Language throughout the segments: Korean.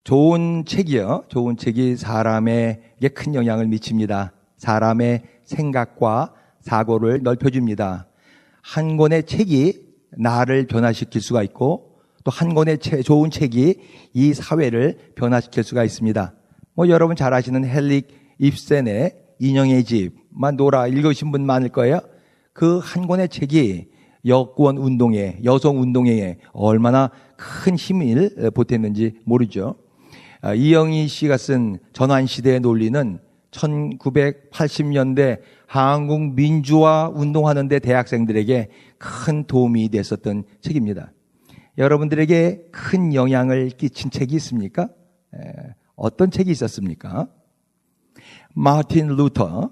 좋은 책이요. 좋은 책이 사람에게 큰 영향을 미칩니다. 사람의 생각과 사고를 넓혀줍니다. 한 권의 책이 나를 변화시킬 수가 있고 또 한 권의 좋은 책이 이 사회를 변화시킬 수가 있습니다. 여러분 잘 아시는 헨릭 입센의 인형의 집만 놀아 읽으신 분 많을 거예요. 그 한 권의 책이 여권 운동에, 여성 운동에 얼마나 큰 힘을 보탰는지 모르죠. 이영희 씨가 쓴 전환시대의 논리는 1980년대 한국 민주화 운동하는 데 대학생들에게 큰 도움이 됐었던 책입니다. 여러분들에게 큰 영향을 끼친 책이 있습니까? 어떤 책이 있었습니까? 마틴 루터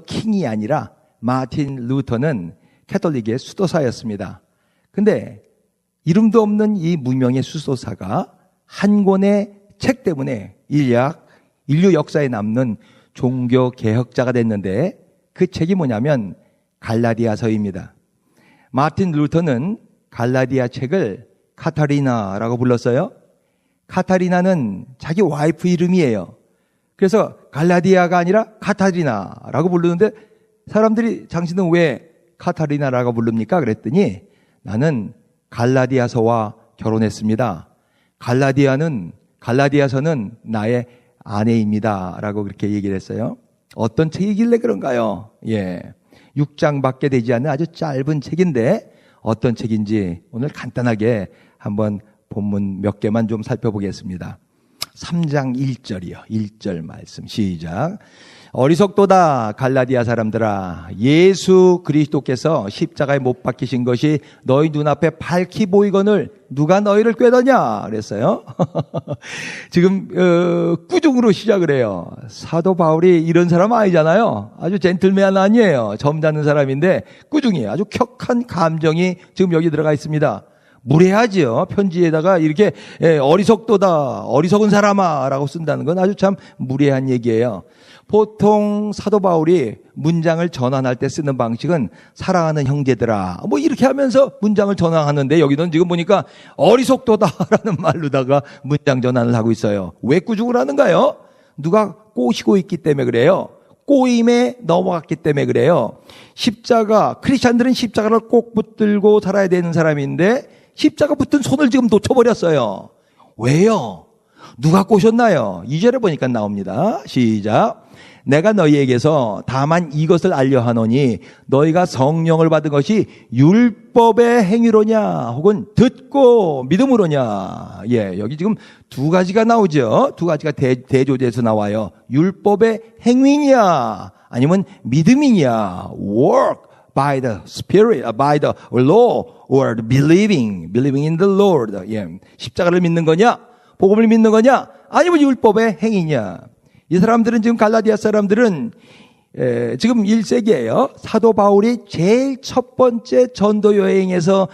킹이 아니라 마틴 루터는 캐톨릭의 수도사였습니다. 근데 이름도 없는 이 무명의 수도사가 한 권의 책 때문에 인류 역사에 남는 종교 개혁자가 됐는데 그 책이 뭐냐면 갈라디아서입니다. 마틴 루터는 갈라디아 책을 카타리나라고 불렀어요. 카타리나는 자기 와이프 이름이에요. 그래서 갈라디아가 아니라 카타리나라고 부르는데 사람들이 당신은 왜 카타리나라고 부릅니까? 그랬더니 나는 갈라디아서와 결혼했습니다. 갈라디아서는 나의 아내입니다. 라고 그렇게 얘기를 했어요. 어떤 책이길래 그런가요? 6장밖에 되지 않는 아주 짧은 책인데 어떤 책인지 오늘 간단하게 한번 본문 몇 개만 좀 살펴보겠습니다. 3장 1절이요. 1절 말씀 시작. 어리석도다 갈라디아 사람들아, 예수 그리스도께서 십자가에 못 박히신 것이 너희 눈앞에 밝히 보이거늘 누가 너희를 꾀더냐 그랬어요. 지금 꾸중으로 시작을 해요. 사도 바울이 이런 사람 아니잖아요. 아주 젠틀맨 아니에요. 점잖은 사람인데 꾸중이에요. 아주 격한 감정이 지금 여기 들어가 있습니다. 무례하지요. 편지에다가 이렇게 어리석도다, 어리석은 사람아 라고 쓴다는 건 아주 참 무례한 얘기예요. 보통 사도 바울이 문장을 전환할 때 쓰는 방식은 사랑하는 형제들아 이렇게 하면서 문장을 전환하는데 여기는 지금 보니까 어리석도다라는 말로다가 문장 전환을 하고 있어요. 왜 꾸중을 하는가요? 누가 꼬시고 있기 때문에 그래요. 꼬임에 넘어갔기 때문에 그래요. 크리스찬들은 십자가를 꼭 붙들고 살아야 되는 사람인데 십자가 붙은 손을 지금 놓쳐버렸어요. 왜요? 누가 꼬셨나요? 2절에 보니까 나옵니다. 시작. 내가 너희에게서 다만 이것을 알려 하노니 너희가 성령을 받은 것이 율법의 행위로냐 혹은 듣고 믿음으로냐. 여기 지금 두 가지가 나오죠. 두 가지가 대조돼서 나와요. 율법의 행위냐 아니면 믿음이냐. Work by the Spirit, by the law, or believing in the Lord. 십자가를 믿는 거냐? 복음을 믿는 거냐? 아니면 율법의 행위냐? 이 사람들은 지금 갈라디아 사람들은 지금 1세기예요. 사도 바울이 제일 첫 번째 전도 여행에서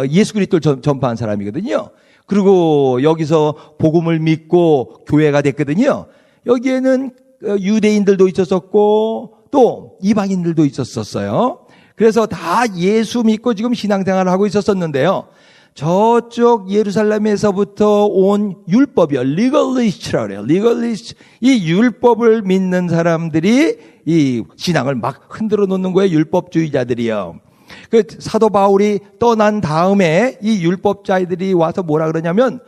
예수 그리스도를 전파한 사람이거든요. 그리고 여기서 복음을 믿고 교회가 됐거든요. 여기에는 유대인들도 있었었고 또 이방인들도 있었어요. 그래서 다 예수 믿고 지금 신앙생활을 하고 있었었는데요. 저쪽 예루살렘에서부터 온 율법이요. 리걸리스트라고 그래요. 리걸리스트. 이 율법을 믿는 사람들이 이 신앙을 막 흔들어 놓는 거예요. 율법주의자들이요. 그 사도 바울이 떠난 다음에 이 율법자들이 와서 뭐라 그러냐면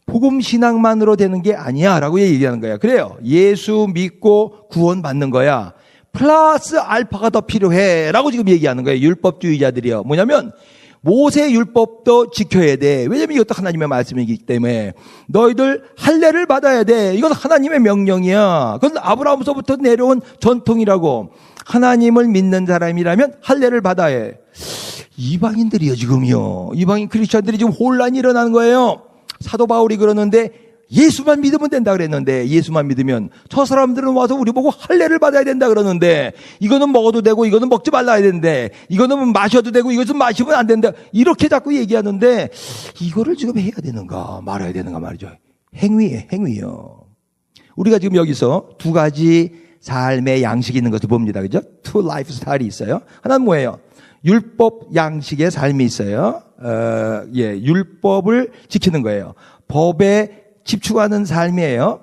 복음 신앙만으로 되는 게 아니야 라고 얘기하는 거야. 그래요. 예수 믿고 구원받는 거야. 플러스 알파가 더 필요해 라고 지금 얘기하는 거예요. 율법주의자들이요. 뭐냐면 모세 율법도 지켜야 돼. 왜냐면 이것도 하나님의 말씀이기 때문에 너희들 할례를 받아야 돼. 이건 하나님의 명령이야. 그건 아브라함서부터 내려온 전통이라고. 하나님을 믿는 사람이라면 할례를 받아야 해. 이방인들이요 지금요. 이방인 크리스천들이 지금 혼란이 일어나는 거예요. 사도 바울이 그러는데 예수만 믿으면 된다 그랬는데 예수만 믿으면 저 사람들은 와서 우리 보고 할례를 받아야 된다 그러는데 이거는 먹어도 되고 이거는 먹지 말아야 되는데 이거는 마셔도 되고 이것은 마시면 안 된다 이렇게 자꾸 얘기하는데 이거를 지금 해야 되는가 말아야 되는가 말이죠. 행위요. 우리가 지금 여기서 두 가지 삶의 양식이 있는 것을 봅니다. 그죠? two lifestyle이 있어요. 하나는 뭐예요? 율법 양식의 삶이 있어요. 율법을 지키는 거예요. 법의 집중하는 삶이에요.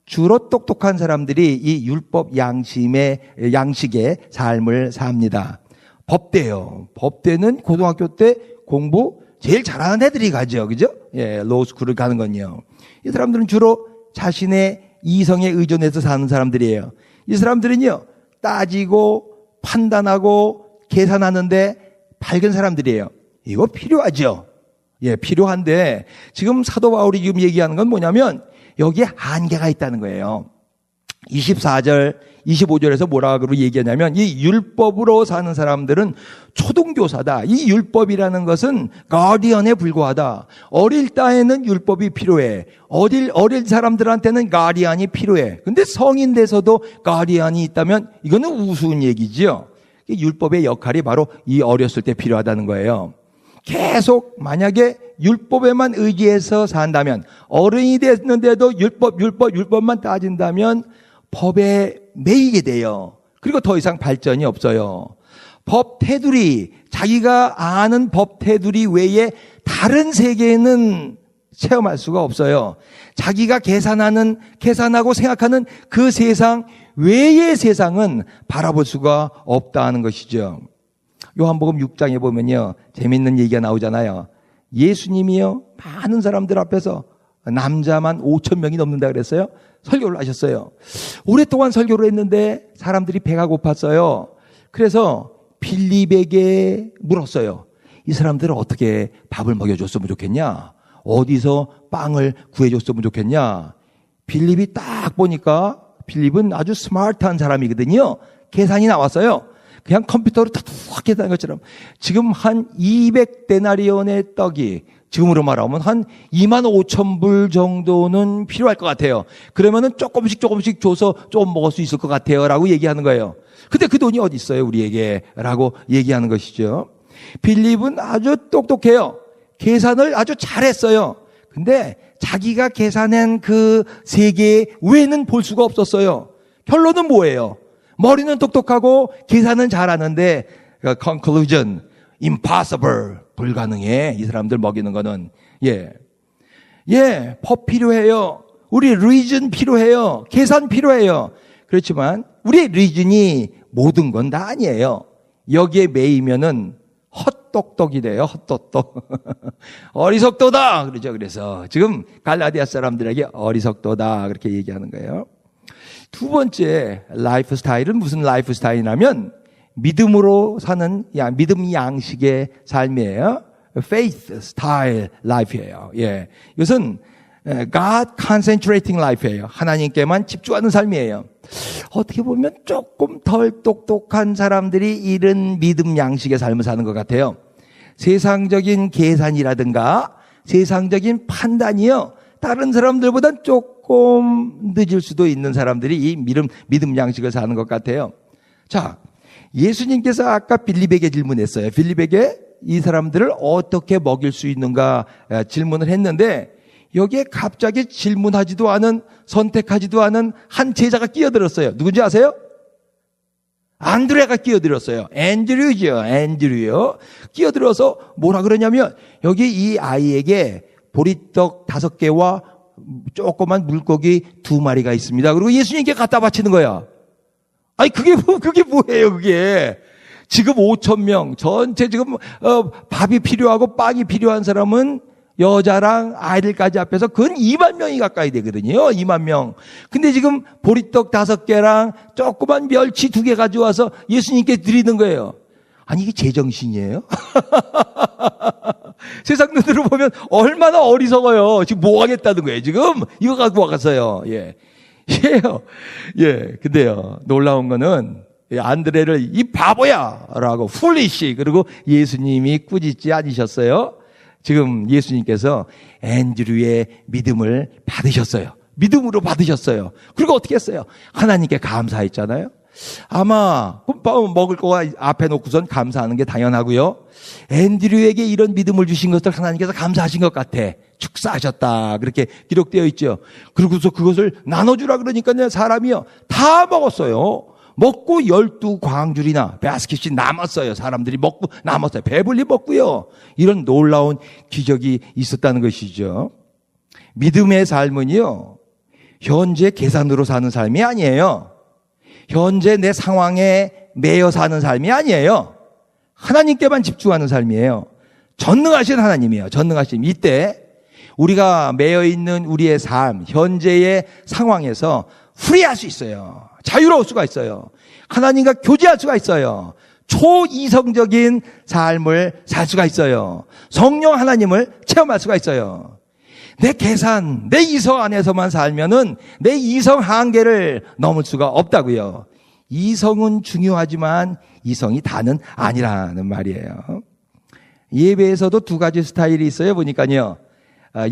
주로 똑똑한 사람들이 이 율법 양식의 삶을 삽니다. 법대요. 법대는 고등학교 때 공부 제일 잘하는 애들이 가죠. 그죠? 예, 로스쿨을 가는 건요. 이 사람들은 주로 자신의 이성에 의존해서 사는 사람들이에요. 이 사람들은요, 따지고 판단하고 계산하는데 밝은 사람들이에요. 이거 필요하죠. 예, 필요한데 지금 사도 바울이 지금 얘기하는 건 뭐냐면 여기에 한계가 있다는 거예요. 24절, 25절에서 뭐라고 얘기하냐면 이 율법으로 사는 사람들은 초등교사다. 이 율법이라는 것은 가디언에 불과하다. 어릴 때에는 율법이 필요해. 어릴 사람들한테는 가디언이 필요해. 근데 성인 돼서도 가디언이 있다면 이거는 우스운 얘기지요. 율법의 역할이 바로 이 어렸을 때 필요하다는 거예요. 계속 만약에 율법에만 의지해서 산다면 어른이 됐는데도 율법만 따진다면 법에 매이게 돼요. 그리고 더 이상 발전이 없어요. 법 테두리, 자기가 아는 법 테두리 외에 다른 세계는 체험할 수가 없어요. 자기가 계산하고 생각하는 그 세상 외의 세상은 바라볼 수가 없다는 것이죠. 요한복음 6장에 보면요, 재밌는 얘기가 나오잖아요. 예수님이요, 많은 사람들 앞에서 남자만 5,000명이 넘는다 그랬어요. 설교를 하셨어요. 오랫동안 설교를 했는데 사람들이 배가 고팠어요. 그래서 빌립에게 물었어요. 이 사람들은 어떻게 밥을 먹여줬으면 좋겠냐? 어디서 빵을 구해줬으면 좋겠냐? 빌립이 딱 보니까 빌립은 아주 스마트한 사람이거든요. 계산이 나왔어요. 그냥 컴퓨터로 탁탁 계산한 것처럼 지금 한 200데나리온의 떡이 지금으로 말하면 한 25,000불 정도는 필요할 것 같아요. 그러면은 조금씩 줘서 좀 먹을 수 있을 것 같아요. 라고 얘기하는 거예요. 근데 그 돈이 어디 있어요, 우리에게? 라고 얘기하는 것이죠. 빌립은 아주 똑똑해요. 계산을 아주 잘했어요. 근데 자기가 계산한 그 세계 외에는 볼 수가 없었어요. 결론은 뭐예요? 머리는 똑똑하고 계산은 잘하는데 conclusion, impossible, 불가능해. 이 사람들 먹이는 거는. 법 필요해요. 우리 reason 필요해요. 계산 필요해요. 그렇지만 우리 reason이 모든 건 다 아니에요. 여기에 매이면은 헛똑똑이 돼요. 헛똑똑. 어리석도다. 그러죠. 그래서 지금 갈라디아 사람들에게 어리석도다. 그렇게 얘기하는 거예요. 두 번째 라이프 스타일은 무슨 라이프 스타일이냐면 믿음으로 사는 믿음 양식의 삶이에요. Faith style life예요. 예. 이것은 God concentrating life예요. 하나님께만 집중하는 삶이에요. 어떻게 보면 조금 덜 똑똑한 사람들이 이런 믿음 양식의 삶을 사는 것 같아요. 세상적인 계산이라든가 세상적인 판단이요, 다른 사람들보단 조금 늦을 수도 있는 사람들이 이 믿음 양식을 사는 것 같아요. 자, 예수님께서 아까 빌립에게 질문했어요. 빌립에게 이 사람들을 어떻게 먹일 수 있는가 질문을 했는데 여기에 갑자기 질문하지도 않은, 선택하지도 않은 한 제자가 끼어들었어요. 누군지 아세요? 안드레가 끼어들었어요. 앤드류요. 끼어들어서 뭐라 그러냐면 여기 이 아이에게 보리떡 5개와 조그만 물고기 2마리가 있습니다. 그리고 예수님께 갖다 바치는 거야. 아니 그게 뭐예요, 그게. 지금 5,000명 전체 지금 밥이 필요하고 빵이 필요한 사람은 여자랑 아이들까지 합해서 근 2만 명이 가까이 되거든요. 2만 명. 근데 지금 보리떡 5개랑 조그만 멸치 2개 가져와서 예수님께 드리는 거예요. 아니 이게 제정신이에요? 세상 눈으로 보면 얼마나 어리석어요. 지금 뭐 하겠다는 거예요, 지금? 이거 갖고 와가서요. 근데요, 놀라운 거는 안드레를 이 바보야! 라고 foolish! 그리고 예수님이 꾸짖지 않으셨어요. 지금 예수님께서 앤드류의 믿음을 받으셨어요. 믿음으로 받으셨어요. 그리고 어떻게 했어요? 하나님께 감사했잖아요. 아마 먹을 거 앞에 놓고선 감사하는 게 당연하고요. 앤드류에게 이런 믿음을 주신 것을 하나님께서 감사하신 것 같아. 축사하셨다. 그렇게 기록되어 있죠. 그리고서 그것을 나눠주라 그러니까요, 사람이요 다 먹었어요. 먹고 12광줄이나 바스켓이 남았어요. 사람들이 먹고 남았어요. 배불리 먹고요. 이런 놀라운 기적이 있었다는 것이죠. 믿음의 삶은요, 현재 계산으로 사는 삶이 아니에요. 현재 내 상황에 매여 사는 삶이 아니에요. 하나님께만 집중하는 삶이에요. 전능하신 하나님이에요. 전능하신. 이때 우리가 매여 있는 우리의 삶, 현재의 상황에서 프리할 수 있어요. 자유로울 수가 있어요. 하나님과 교제할 수가 있어요. 초이성적인 삶을 살 수가 있어요. 성령 하나님을 체험할 수가 있어요. 내 계산, 내 이성 안에서만 살면은 내 이성 한계를 넘을 수가 없다고요. 이성은 중요하지만 이성이 다는 아니라는 말이에요. 예배에서도 두 가지 스타일이 있어요. 보니까요.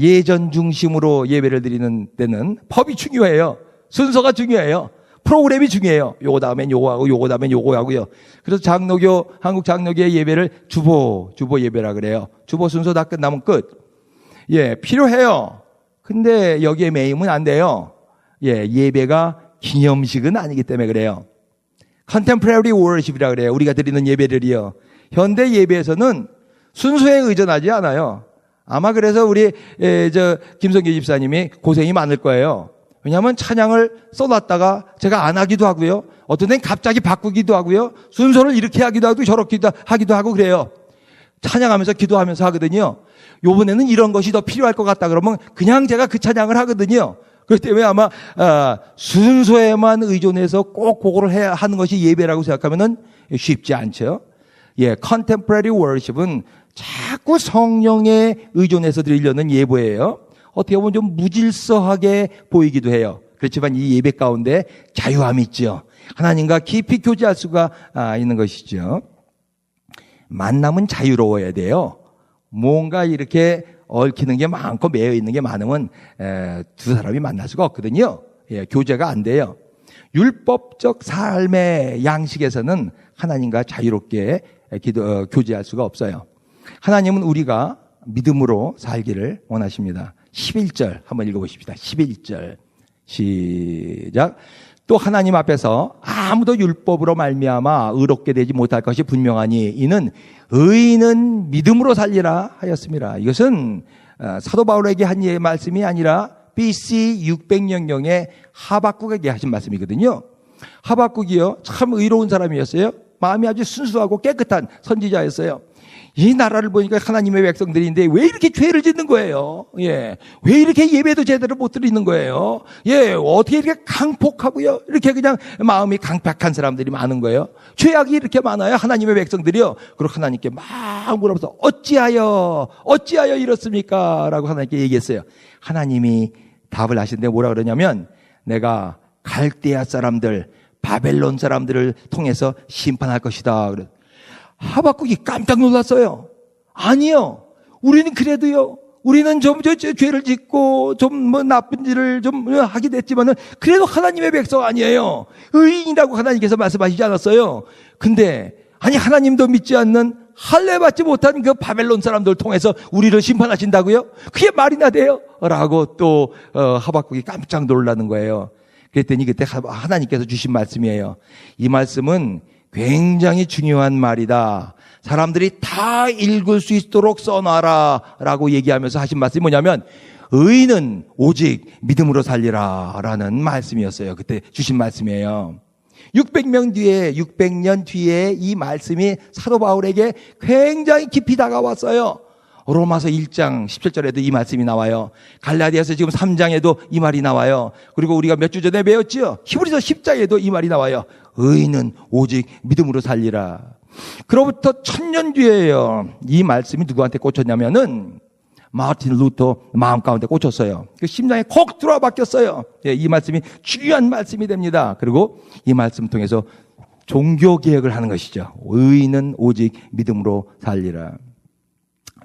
예전 중심으로 예배를 드리는 때는 법이 중요해요. 순서가 중요해요. 프로그램이 중요해요. 요거 다음엔 요거 하고 요거 다음엔 요거 하고요. 그래서 장로교, 한국 장로교의 예배를 주보 예배라 그래요. 주보 순서 다 끝나면 끝. 예, 필요해요. 근데 여기에 매이면 안 돼요. 예, 예배가 기념식은 아니기 때문에 그래요. Contemporary worship이라 그래요. 우리가 드리는 예배들이요. 현대 예배에서는 순서에 의존하지 않아요. 아마 그래서 우리 김성규 집사님이 고생이 많을 거예요. 왜냐하면 찬양을 써놨다가 제가 안 하기도 하고요. 어떤 데는 갑자기 바꾸기도 하고요. 순서를 이렇게 하기도 하고 저렇게 하기도 하고 그래요. 찬양하면서 기도하면서 하거든요. 요번에는 이런 것이 더 필요할 것 같다 그러면 그냥 제가 그 찬양을 하거든요. 그렇기 때문에 아마 순서에만 의존해서 꼭 그거를 해야 하는 것이 예배라고 생각하면은 쉽지 않죠. 예, contemporary worship은 자꾸 성령에 의존해서 드리려는 예배예요. 어떻게 보면 좀 무질서하게 보이기도 해요. 그렇지만 이 예배 가운데 자유함이 있죠. 하나님과 깊이 교제할 수가 있는 것이죠. 만남은 자유로워야 돼요. 뭔가 이렇게 얽히는 게 많고 매여 있는 게 많으면 두 사람이 만날 수가 없거든요. 예, 교제가 안 돼요. 율법적 삶의 양식에서는 하나님과 자유롭게 교제할 수가 없어요. 하나님은 우리가 믿음으로 살기를 원하십니다. 11절 한번 읽어보십시다. 11절 시작. 또 하나님 앞에서 아무도 율법으로 말미암아 의롭게 되지 못할 것이 분명하니 이는 의인은 믿음으로 살리라 하였습니다. 이것은 사도 바울에게 한 예의 말씀이 아니라 BC 600년경에 하박국에게 하신 말씀이거든요. 하박국이요, 참 의로운 사람이었어요. 마음이 아주 순수하고 깨끗한 선지자였어요. 이 나라를 보니까 하나님의 백성들인데 왜 이렇게 죄를 짓는 거예요? 예. 왜 이렇게 예배도 제대로 못 드리는 거예요? 예. 어떻게 이렇게 강폭하고요? 이렇게 그냥 마음이 강팍한 사람들이 많은 거예요? 죄악이 이렇게 많아요? 하나님의 백성들이요. 그리고 하나님께 막 물어보면서 어찌하여 이렇습니까? 라고 하나님께 얘기했어요. 하나님이 답을 하시는데 뭐라 그러냐면 내가 갈대아 사람들, 바벨론 사람들을 통해서 심판할 것이다. 하박국이 깜짝 놀랐어요. 아니요. 우리는 그래도요. 우리는 좀 죄를 짓고 좀 나쁜 일을 좀 하게 됐지만은 그래도 하나님의 백성 아니에요. 의인이라고 하나님께서 말씀하시지 않았어요. 근데 아니 하나님도 믿지 않는 할례 받지 못한 그 바벨론 사람들 통해서 우리를 심판하신다고요? 그게 말이나 돼요? 라고 또 하박국이 깜짝 놀라는 거예요. 그랬더니 그때 하나님께서 주신 말씀이에요. 이 말씀은 굉장히 중요한 말이다. 사람들이 다 읽을 수 있도록 써놔라 라고 얘기하면서 하신 말씀이 뭐냐면 의인은 오직 믿음으로 살리라 라는 말씀이었어요. 그때 주신 말씀이에요. 600년 뒤에 이 말씀이 사도 바울에게 굉장히 깊이 다가왔어요. 로마서 1장 17절에도 이 말씀이 나와요. 갈라디아서 지금 3장에도 이 말이 나와요. 그리고 우리가 몇 주 전에 배웠죠. 히브리서 10장에도 이 말이 나와요. 의인은 오직 믿음으로 살리라. 그로부터 1000년 뒤에요. 이 말씀이 누구한테 꽂혔냐면은 마틴 루터 마음 가운데 꽂혔어요. 그 심장에 콕 들어와 박혔어요. 예, 이 말씀이 중요한 말씀이 됩니다. 그리고 이 말씀 통해서 종교 개혁을 하는 것이죠. 의인은 오직 믿음으로 살리라.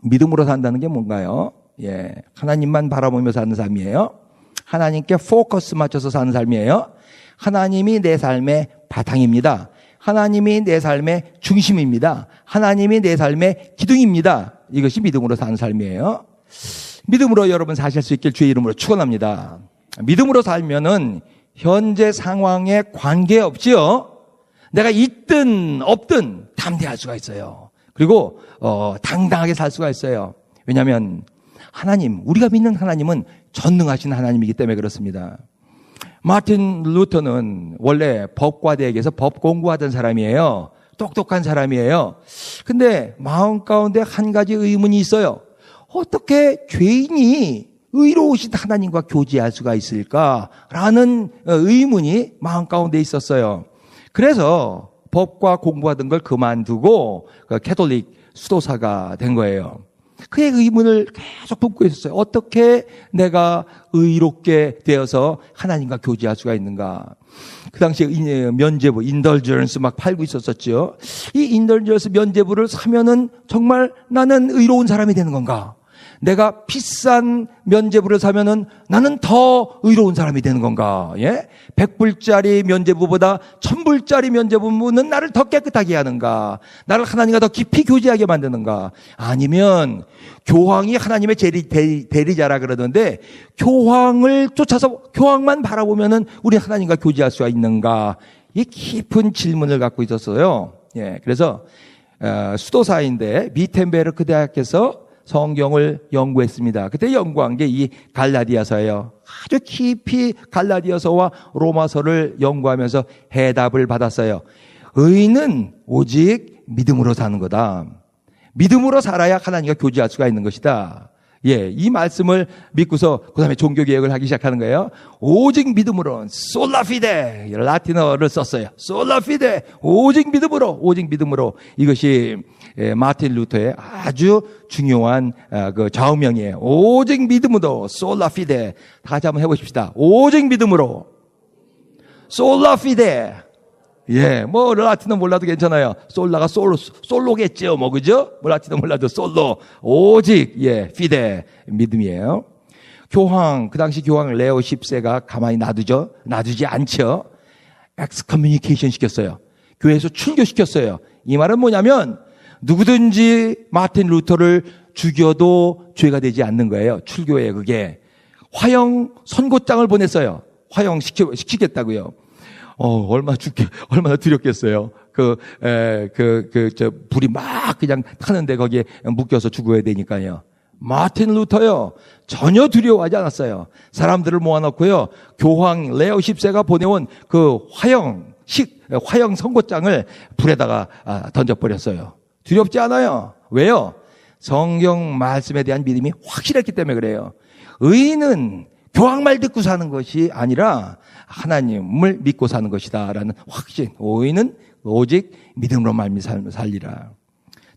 믿음으로 산다는 게 뭔가요? 예, 하나님만 바라보며 사는 삶이에요. 하나님께 포커스 맞춰서 사는 삶이에요. 하나님이 내 삶의 바탕입니다. 하나님이 내 삶의 중심입니다. 하나님이 내 삶의 기둥입니다. 이것이 믿음으로 사는 삶이에요. 믿음으로 여러분 사실 수 있길 주의 이름으로 축원합니다. 믿음으로 살면은 현재 상황에 관계없지요. 내가 있든 없든 담대할 수가 있어요. 그리고 당당하게 살 수가 있어요. 왜냐하면 하나님, 우리가 믿는 하나님은 전능하신 하나님이기 때문에 그렇습니다. 마틴 루터는 원래 법과대학에서 법 공부하던 사람이에요. 똑똑한 사람이에요. 근데 마음 가운데 한 가지 의문이 있어요. 어떻게 죄인이 의로우신 하나님과 교제할 수가 있을까라는 의문이 마음 가운데 있었어요. 그래서 법과 공부하던 걸 그만두고 캐톨릭 수도사가 된 거예요. 그의 의문을 계속 품고 있었어요. 어떻게 내가 의롭게 되어서 하나님과 교제할 수가 있는가. 그 당시에 면죄부, 인덜전스 막 팔고 있었었죠. 이 인덜전스 면죄부를 사면은 정말 나는 의로운 사람이 되는 건가? 내가 비싼 면죄부를 사면은 나는 더 의로운 사람이 되는 건가? 예? 100불짜리 면죄부보다 1000불짜리 면죄부는 나를 더 깨끗하게 하는가? 나를 하나님과 더 깊이 교제하게 만드는가? 아니면 교황이 하나님의 대리자라 그러던데 교황을 쫓아서 교황만 바라보면은 우리 하나님과 교제할 수가 있는가? 이 깊은 질문을 갖고 있었어요. 예, 그래서 수도사인데 미텐베르크 대학에서 성경을 연구했습니다. 그때 연구한 게 이 갈라디아서예요. 아주 깊이 갈라디아서와 로마서를 연구하면서 해답을 받았어요. 의인은 오직 믿음으로 사는 거다. 믿음으로 살아야 하나님과 교제할 수가 있는 것이다. 예, 이 말씀을 믿고서 그 다음에 종교개혁을 하기 시작하는 거예요. 오직 믿음으로, 솔라피데, 라틴어를 썼어요. 솔라피데, 오직 믿음으로. 이것이 마틴 루터의 아주 중요한 그 좌우명이에요. 오직 믿음으로, 솔라피데. 다 같이 한번 해보십시다. 오직 믿음으로, 솔라피데. 예, 뭐 라틴어 몰라도 괜찮아요. 솔라가 솔로겠죠, 뭐 그죠? 뭐 라틴어 몰라도 솔로, 오직 피데 믿음이에요. 교황, 그 당시 교황 레오 10세가 가만히 놔두지 않죠. 엑스커뮤니케이션 시켰어요. 교회에서 출교시켰어요. 이 말은 뭐냐면 누구든지 마틴 루터를 죽여도 죄가 되지 않는 거예요. 출교에 그게 화형 선고장을 보냈어요. 화형 시키겠다고요. 얼마나 두렵겠어요. 불이 막 그냥 타는데 거기에 묶여서 죽어야 되니까요. 마틴 루터요, 전혀 두려워하지 않았어요. 사람들을 모아놓고요, 교황 레오 10세가 보내온 그 화형 선고장을 불에다가 던져버렸어요. 두렵지 않아요. 왜요? 성경 말씀에 대한 믿음이 확실했기 때문에 그래요. 의인은 교황 말 듣고 사는 것이 아니라 하나님을 믿고 사는 것이다라는 확신. 의인은 오직 믿음으로 말미 살리라.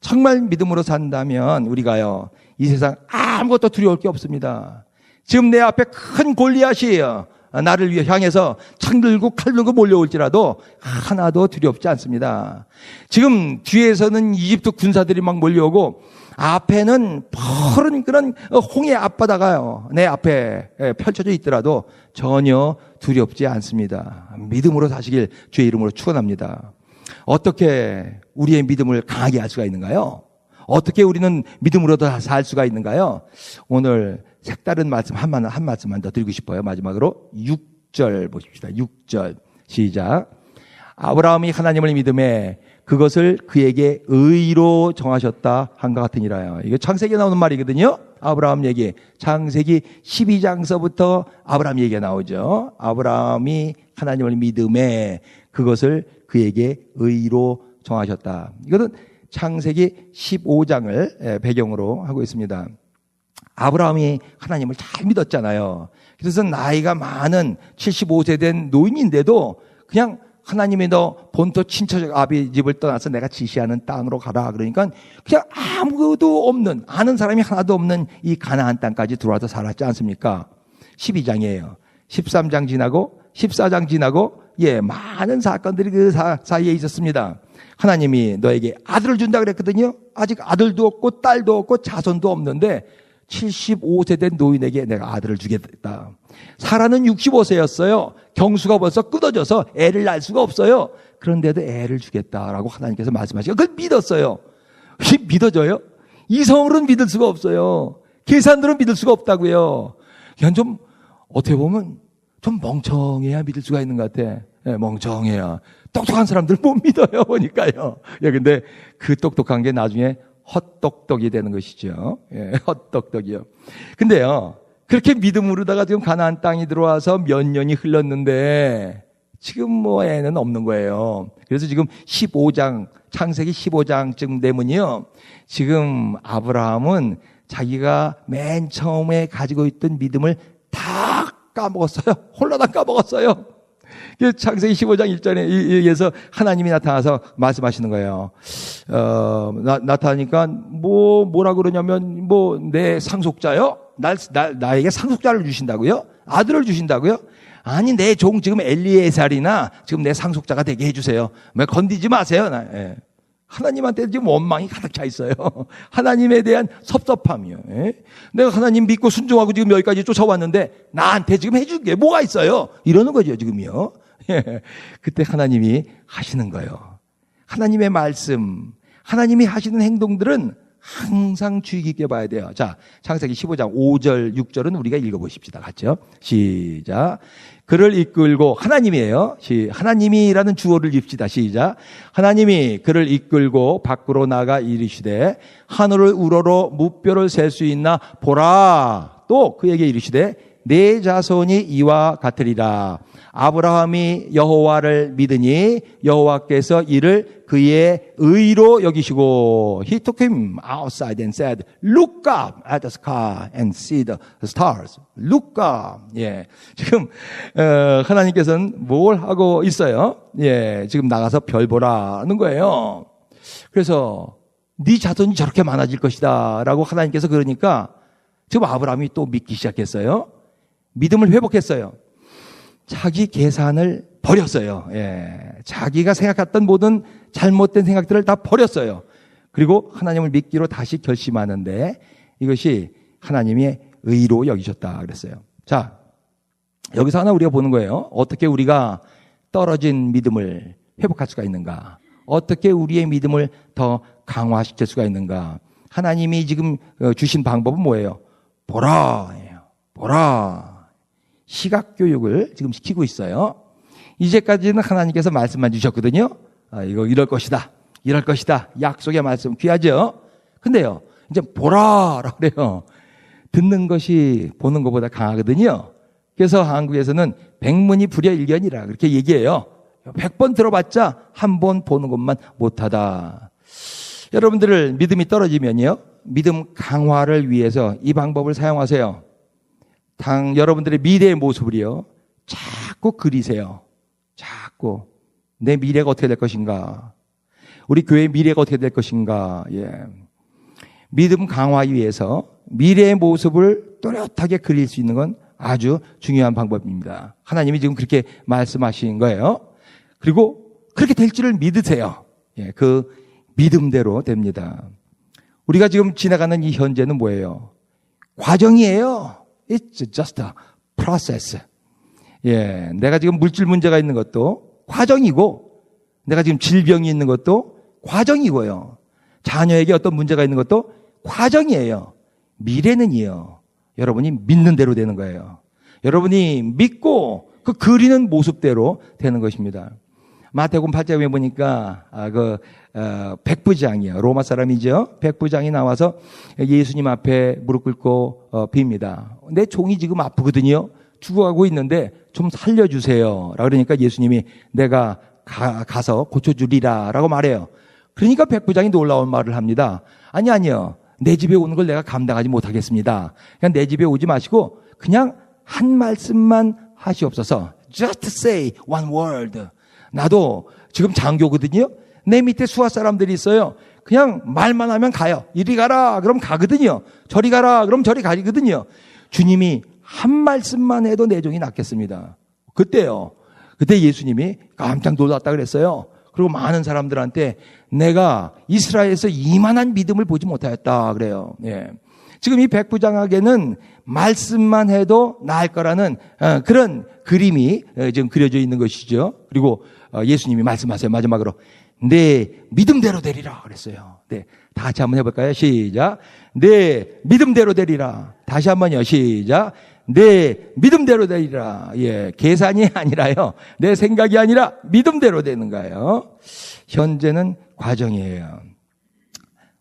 정말 믿음으로 산다면 우리가요, 이 세상 아무것도 두려울 게 없습니다. 지금 내 앞에 큰 골리앗이에요. 나를 위해 향해서 창 들고 칼 들고 몰려올지라도 하나도 두렵지 않습니다. 지금 뒤에서는 이집트 군사들이 막 몰려오고 앞에는 푸른 그런 홍해 앞바다가요, 내 앞에 펼쳐져 있더라도 전혀 두렵지 않습니다. 믿음으로 사시길 주의 이름으로 축원합니다. 어떻게 우리의 믿음을 강하게 할 수가 있는가요? 어떻게 우리는 믿음으로 더 살 수가 있는가요? 오늘 색다른 말씀 한 말씀만 더 드리고 싶어요. 마지막으로 6절 보십시다. 6절 시작. 아브라함이 하나님을 믿음에 그것을 그에게 의로 정하셨다 한것 같으니라요. 이게 창세기에 나오는 말이거든요. 아브라함 얘기. 창세기 12장서부터 아브라함 얘기가 나오죠. 아브라함이 하나님을 믿음에 그것을 그에게 의로 정하셨다. 이거는 창세기 15장을 배경으로 하고 있습니다. 아브라함이 하나님을 잘 믿었잖아요. 그래서 나이가 많은 75세 된 노인인데도 그냥 하나님이 너 본토 친척 아비 집을 떠나서 내가 지시하는 땅으로 가라. 그러니까 그냥 아무도 없는, 아는 사람이 하나도 없는 이 가나안 땅까지 들어와서 살았지 않습니까? 12장이에요. 13장 지나고 14장 지나고 많은 사건들이 그 사이에 있었습니다. 하나님이 너에게 아들을 준다 그랬거든요. 아직 아들도 없고 딸도 없고 자손도 없는데 75세 된 노인에게 내가 아들을 주겠다. 사라는 65세였어요. 경수가 벌써 끊어져서 애를 낳을 수가 없어요. 그런데도 애를 주겠다라고 하나님께서 말씀하시고 그걸 믿었어요. 믿어져요? 이성으로는 믿을 수가 없어요. 계산으로는 믿을 수가 없다고요. 그냥 좀 어떻게 보면 좀 멍청해야 믿을 수가 있는 것 같아. 멍청해야. 똑똑한 사람들 못 믿어요, 보니까요. 근데 그 똑똑한 게 나중에 헛똑똑이 되는 것이죠. 헛똑똑이요. 근데요, 그렇게 믿음으로다가 지금 가나안 땅이 들어와서 몇 년이 흘렀는데 지금 뭐 애는 없는 거예요. 그래서 지금 15장, 창세기 15장쯤 되면요. 지금 아브라함은 자기가 맨 처음에 가지고 있던 믿음을 다 까먹었어요. 홀로 다 까먹었어요. 창세기 15장 1절에 의해서 하나님이 나타나서 말씀하시는 거예요. 나타나니까 뭐라 그러냐면 내 상속자요? 나에게 상속자를 주신다고요? 아들을 주신다고요? 아니 내 종 지금 엘리에살이나 지금 내 상속자가 되게 해주세요. 건드리지 마세요. 예. 하나님한테 지금 원망이 가득 차 있어요. 하나님에 대한 섭섭함이요. 예? 내가 하나님 믿고 순종하고 지금 여기까지 쫓아왔는데 나한테 지금 해줄 게 뭐가 있어요? 이러는 거죠 지금요. 예. 그때 하나님이 하시는 거예요. 하나님의 말씀, 하나님이 하시는 행동들은 항상 주의 깊게 봐야 돼요. 자, 창세기 15장 5절, 6절은 우리가 읽어보십시다. 같죠? 시작. 그를 이끌고, 하나님이에요. 하나님이라는 주어를 입시다. 시작. 하나님이 그를 이끌고 밖으로 나가 이르시되 하늘을 우러러 무뼈를 셀 수 있나 보라. 또 그에게 이르시되 내 자손이 이와 같으리라. 아브라함이 여호와를 믿으니 여호와께서 이를 그의 의로 여기시고 He took him outside and said, Look up at the sky and see the stars. Look up. 예, 지금 하나님께서는 뭘 하고 있어요? 예, 지금 나가서 별 보라는 거예요. 그래서 네 자손이 저렇게 많아질 것이다라고 하나님께서 그러니까 지금 아브라함이 또 믿기 시작했어요. 믿음을 회복했어요. 자기 계산을 버렸어요. 예. 자기가 생각했던 모든 잘못된 생각들을 다 버렸어요. 그리고 하나님을 믿기로 다시 결심하는데 이것이 하나님의 의로 여기셨다 그랬어요. 자, 여기서 하나 우리가 보는 거예요. 어떻게 우리가 떨어진 믿음을 회복할 수가 있는가? 어떻게 우리의 믿음을 더 강화시킬 수가 있는가? 하나님이 지금 주신 방법은 뭐예요? 보라. 보라. 시각교육을 지금 시키고 있어요. 이제까지는 하나님께서 말씀만 주셨거든요. 이거 이럴 것이다. 이럴 것이다. 약속의 말씀 귀하죠? 근데요, 이제 보라라고 그래요. 듣는 것이 보는 것보다 강하거든요. 그래서 한국에서는 백문이 불여일견이라 그렇게 얘기해요. 100번 들어봤자 한 번 보는 것만 못하다. 여러분들 믿음이 떨어지면요, 믿음 강화를 위해서 이 방법을 사용하세요. 여러분들의 미래의 모습을요, 자꾸 그리세요. 자꾸 내 미래가 어떻게 될 것인가, 우리 교회의 미래가 어떻게 될 것인가. 예. 믿음 강화하기 위해서 미래의 모습을 또렷하게 그릴 수 있는 건 아주 중요한 방법입니다. 하나님이 지금 그렇게 말씀하신 거예요. 그리고 그렇게 될 줄을 믿으세요. 예, 그 믿음대로 됩니다. 우리가 지금 지나가는 이 현재는 뭐예요? 과정이에요. It's just a process. 예, 내가 지금 물질 문제가 있는 것도 과정이고, 내가 지금 질병이 있는 것도 과정이고요. 자녀에게 어떤 문제가 있는 것도 과정이에요. 미래는요, 여러분이 믿는 대로 되는 거예요. 여러분이 믿고 그 그리는 모습대로 되는 것입니다. 마태복음 8장에 보니까 백부장이요, 로마 사람이죠. 백부장이 나와서 예수님 앞에 무릎 ቁ고 빕니다. 내 종이 지금 아프거든요. 죽어가고 있는데 좀 살려주세요. 그러니까 예수님이 내가 가서 고쳐주리라 라고 말해요. 그러니까 백부장이 놀라운 말을 합니다. 아니요. 내 집에 오는 걸 내가 감당하지 못하겠습니다. 그냥 내 집에 오지 마시고 그냥 한 말씀만 하시옵소서. Just say one word. 나도 지금 장교거든요. 내 밑에 수하 사람들이 있어요. 그냥 말만 하면 가요. 이리 가라 그럼 가거든요. 저리 가라 그럼 저리 가거든요. 주님이 한 말씀만 해도 내 종이 낫겠습니다. 그때 예수님이 깜짝 놀랐다 그랬어요. 그리고 많은 사람들한테 내가 이스라엘에서 이만한 믿음을 보지 못하였다 그래요. 예. 지금 이 백부장에게는 말씀만 해도 나을 거라는 그런 그림이 지금 그려져 있는 것이죠. 그리고 예수님이 말씀하세요. 마지막으로 내 믿음대로 되리라 그랬어요. 네, 다시 한번 해볼까요? 시작. 내 믿음대로 되리라. 다시 한번요. 시작. 내 믿음대로 되리라. 예, 계산이 아니라요, 내 생각이 아니라 믿음대로 되는 거예요. 현재는 과정이에요.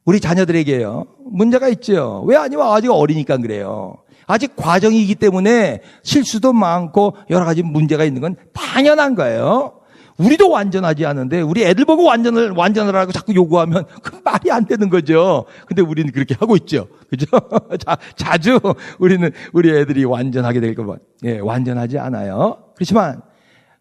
우리 자녀들에게요, 문제가 있죠. 왜 아니면 아직 어리니까 그래요. 아직 과정이기 때문에 실수도 많고 여러 가지 문제가 있는 건 당연한 거예요. 우리도 완전하지 않은데 우리 애들 보고 완전하라고 자꾸 요구하면 그 말이 안 되는 거죠. 근데 우리는 그렇게 하고 있죠. 그죠? 자주 우리 애들이 완전하게 될 것만. 예, 완전하지 않아요. 그렇지만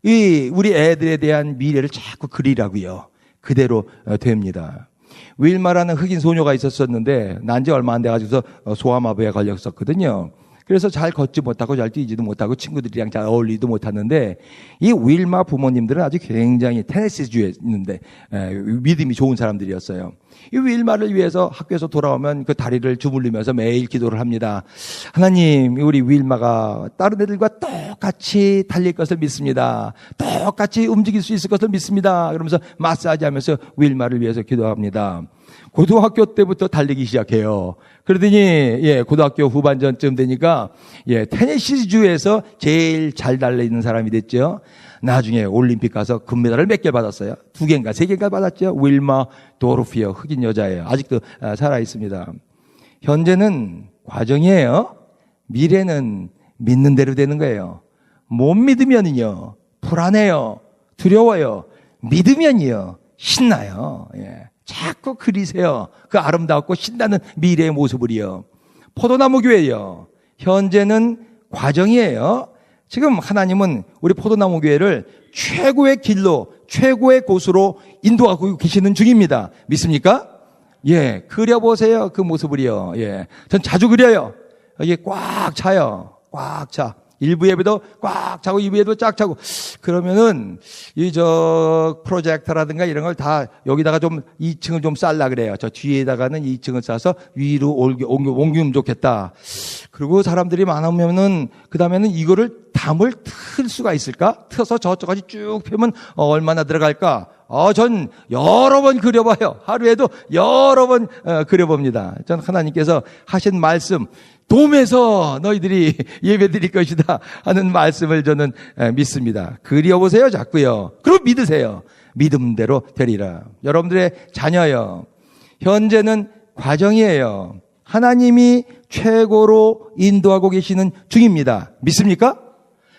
우리 애들에 대한 미래를 자꾸 그리라고요. 그대로 됩니다. 윌마라는 흑인 소녀가 있었었는데 난 지 얼마 안 돼가지고서 소아마비에 걸렸었거든요. 그래서 잘 걷지 못하고 잘 뛰지도 못하고 친구들이랑 잘 어울리지도 못하는데 이 윌마 부모님들은 아주 굉장히 테네시주에 있는데 믿음이 좋은 사람들이었어요. 이 윌마를 위해서 학교에서 돌아오면 그 다리를 주물리면서 매일 기도를 합니다. 하나님, 우리 윌마가 다른 애들과 똑같이 달릴 것을 믿습니다. 똑같이 움직일 수 있을 것을 믿습니다. 그러면서 마사지하면서 윌마를 위해서 기도합니다. 고등학교 때부터 달리기 시작해요. 그러더니 고등학교 후반전쯤 되니까 테네시주에서 제일 잘 달리는 사람이 됐죠. 나중에 올림픽 가서 금메달을 몇 개 받았어요. 2개인가 3개인가 받았죠. 윌마 도르피어, 흑인 여자예요. 아직도 살아 있습니다. 현재는 과정이에요. 미래는 믿는 대로 되는 거예요. 못 믿으면요 불안해요. 두려워요. 믿으면요 신나요. 자꾸 그리세요. 그 아름답고 신나는 미래의 모습을요. 포도나무 교회요. 현재는 과정이에요. 지금 하나님은 우리 포도나무 교회를 최고의 길로, 최고의 곳으로 인도하고 계시는 중입니다. 믿습니까? 그려보세요. 그 모습을요. 전 자주 그려요. 이게 꽉 차요. 꽉 차. 1부 예배도 꽉 차고 2부 예배도 쫙 차고 그러면은 프로젝터라든가 이런 걸 다 여기다가 좀 2층을 좀 쌀라 그래요. 저 뒤에다가는 2층을 싸서 위로 옮기면 좋겠다. 그리고 사람들이 많으면은 그다음에는 이거를 담을 틀 수가 있을까? 틀어서 저쪽까지 쭉 펴면 얼마나 들어갈까? 전 여러 번 그려봐요. 하루에도 여러 번 그려봅니다. 전 하나님께서 하신 말씀 돔에서 너희들이 예배 드릴 것이다 하는 말씀을 저는 믿습니다. 그려보세요 자꾸요. 그럼 믿으세요. 믿음대로 되리라. 여러분들의 자녀요. 현재는 과정이에요. 하나님이 최고로 인도하고 계시는 중입니다. 믿습니까?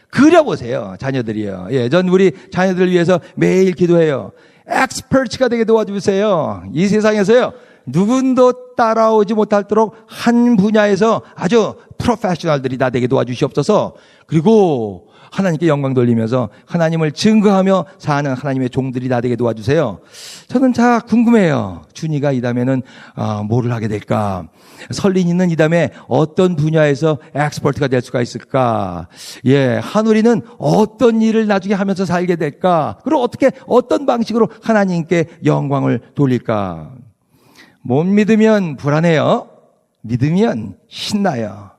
그려보세요 자녀들이요. 전 우리 자녀들을 위해서 매일 기도해요. 엑스퍼트가 되게 도와주세요. 이 세상에서요 누군도 따라오지 못할도록 한 분야에서 아주 프로페셔널들이 다 되게 도와주시옵소서. 그리고 하나님께 영광 돌리면서 하나님을 증거하며 사는 하나님의 종들이 다 되게 도와주세요. 저는 궁금해요. 준이가 이 다음에는 뭐를 하게 될까? 설린이는 이 다음에 어떤 분야에서 엑스퍼트가 될 수가 있을까? 한우리는 어떤 일을 나중에 하면서 살게 될까? 그리고 어떤 방식으로 하나님께 영광을 돌릴까? 못 믿으면 불안해요. 믿으면 신나요.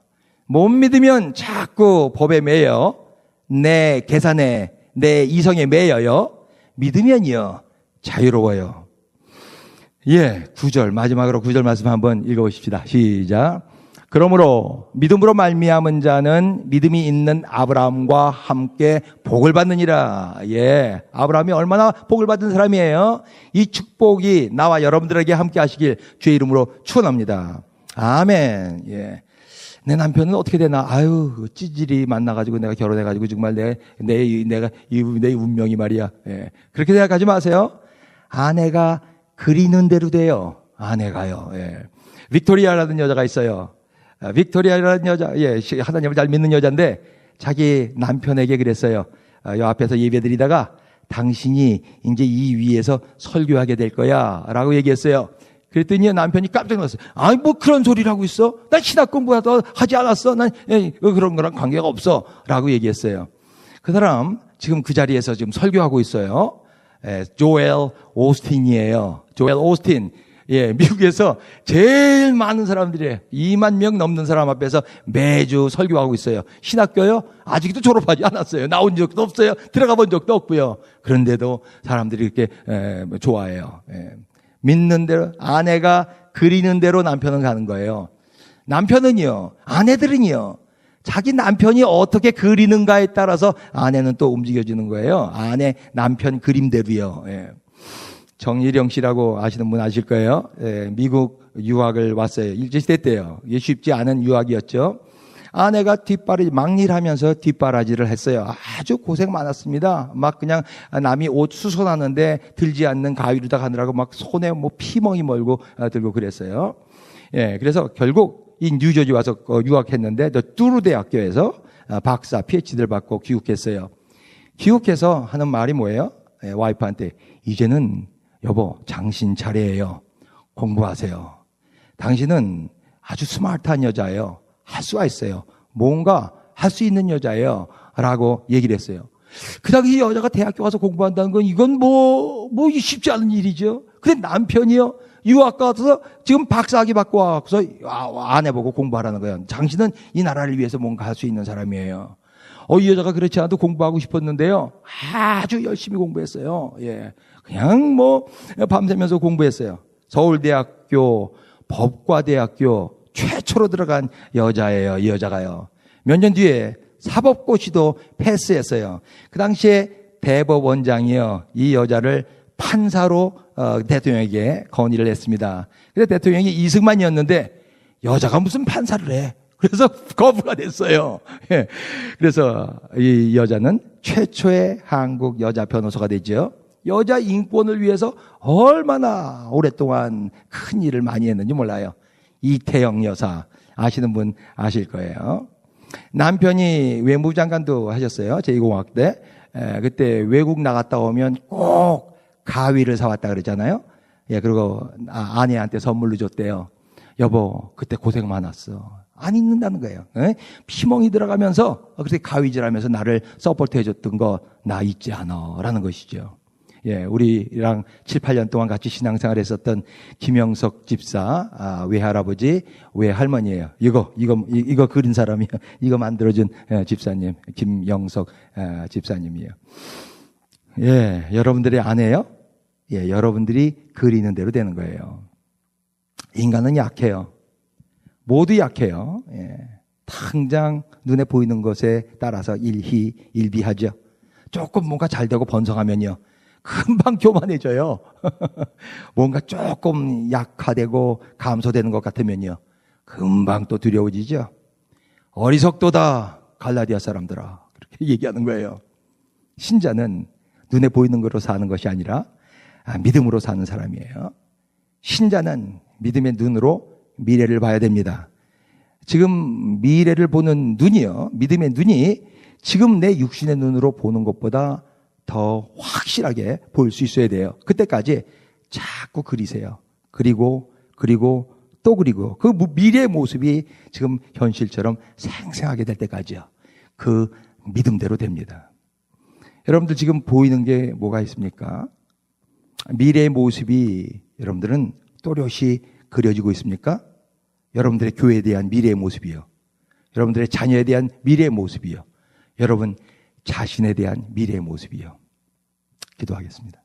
못 믿으면 자꾸 법에 매여. 내 계산에, 내 이성에 매여요. 믿으면요 자유로워요. 9절 마지막으로 9절 말씀 한번 읽어보십시다. 시작. 그러므로 믿음으로 말미암은 자는 믿음이 있는 아브라함과 함께 복을 받느니라. 아브라함이 얼마나 복을 받은 사람이에요. 이 축복이 나와 여러분들에게 함께 하시길 주의 이름으로 축원합니다. 아멘. 내 남편은 어떻게 되나? 찌질이 만나가지고 내가 결혼해가지고 정말 내가 내 운명이 말이야. 그렇게 생각하지 마세요. 아내가 그리는 대로 돼요. 아내가요. 빅토리아라는 여자가 있어요. 빅토리아라는 여자, 하나님을 잘 믿는 여자인데 자기 남편에게 그랬어요. 요 앞에서 예배드리다가 당신이 이제 이 위에서 설교하게 될 거야 라고 얘기했어요. 그랬더니 남편이 깜짝 놀랐어요. 뭐 그런 소리를 하고 있어? 난 신학 공부하다 하지 않았어. 난 그런 거랑 관계가 없어 라고 얘기했어요. 그 사람 지금 그 자리에서 지금 설교하고 있어요. 조엘 오스틴이에요. 조엘 오스틴. 미국에서 제일 많은 사람들이 2만 명 넘는 사람 앞에서 매주 설교하고 있어요. 신학교요? 아직도 졸업하지 않았어요. 나온 적도 없어요. 들어가 본 적도 없고요. 그런데도 사람들이 이렇게 좋아해요. 믿는 대로, 아내가 그리는 대로 남편은 가는 거예요. 남편은요, 아내들은요, 자기 남편이 어떻게 그리는가에 따라서 아내는 또 움직여지는 거예요. 남편 그림대로요. 정일영 씨라고 아시는 분 아실 거예요. 미국 유학을 왔어요. 일제시대 때요. 이게 쉽지 않은 유학이었죠. 아내가 막일하면서 뒷바라지를 했어요. 아주 고생 많았습니다. 막 그냥 남이 옷 수선하는데 들지 않는 가위로다 가느라고 막 손에 뭐 피멍이 멀고 들고 그랬어요. 예, 그래서 결국 이 뉴저지 와서 유학했는데 뚜루 대학교에서 박사, PhD를 받고 귀국했어요. 귀국해서 하는 말이 뭐예요? 예, 와이프한테 이제는 여보 당신 차례예요. 공부하세요. 당신은 아주 스마트한 여자예요. 할 수가 있어요. 뭔가 할 수 있는 여자예요. 라고 얘기를 했어요. 그 당시 여자가 대학교 가서 공부한다는 건 이건 뭐 쉽지 않은 일이죠. 근데 남편이요. 유학 가서 지금 박사학위 받고 와서 아내 보고 공부하라는 거예요. 당신은 이 나라를 위해서 뭔가 할 수 있는 사람이에요. 이 여자가 그렇지 않아도 공부하고 싶었는데요. 아주 열심히 공부했어요. 예. 그냥 밤새면서 공부했어요. 서울대학교, 법과대학교 최초로 들어간 여자예요. 이 여자가요. 몇 년 뒤에 사법고시도 패스했어요. 그 당시에 대법원장이요. 이 여자를 판사로 대통령에게 건의를 했습니다. 그래서 대통령이 이승만이었는데 여자가 무슨 판사를 해. 그래서 거부가 됐어요. 예. 그래서 이 여자는 최초의 한국 여자 변호사가 되죠. 여자 인권을 위해서 얼마나 오랫동안 큰 일을 많이 했는지 몰라요. 이태영 여사 아시는 분 아실 거예요. 남편이 외무부 장관도 하셨어요. 제2공화국 때. 그때 외국 나갔다 오면 꼭 가위를 사왔다 그러잖아요. 예, 그리고 아내한테 선물로 줬대요. 여보, 그때 고생 많았어. 안 잊는다는 거예요. 에? 피멍이 들어가면서 그렇게 가위질하면서 나를 서포트 해줬던 거 나 잊지 않아 라는 것이죠. 예, 우리랑 7, 8년 동안 같이 신앙생활 했었던 김영석 집사, 외할아버지, 외할머니예요. 이거 그린 사람이요. 이거 만들어준 집사님, 김영석 집사님이에요. 예, 여러분들의 아내요? 예, 여러분들이 그리는 대로 되는 거예요. 인간은 약해요. 모두 약해요. 예. 당장 눈에 보이는 것에 따라서 일희일비하죠. 조금 뭔가 잘 되고 번성하면요. 금방 교만해져요. 뭔가 조금 약화되고 감소되는 것 같으면요. 금방 또 두려워지죠. 어리석도다 갈라디아 사람들아. 그렇게 얘기하는 거예요. 신자는 눈에 보이는 것으로 사는 것이 아니라 믿음으로 사는 사람이에요. 신자는 믿음의 눈으로 미래를 봐야 됩니다. 지금 미래를 보는 눈이요. 믿음의 눈이 지금 내 육신의 눈으로 보는 것보다 더 확실하게 볼 수 있어야 돼요. 그때까지 자꾸 그리세요. 그리고 또 그리고 그 미래의 모습이 지금 현실처럼 생생하게 될 때까지요. 그 믿음대로 됩니다. 여러분들 지금 보이는 게 뭐가 있습니까? 미래의 모습이 여러분들은 또렷이 그려지고 있습니까? 여러분들의 교회에 대한 미래의 모습이요. 여러분들의 자녀에 대한 미래의 모습이요. 여러분 자신에 대한 미래의 모습이요. 기도하겠습니다.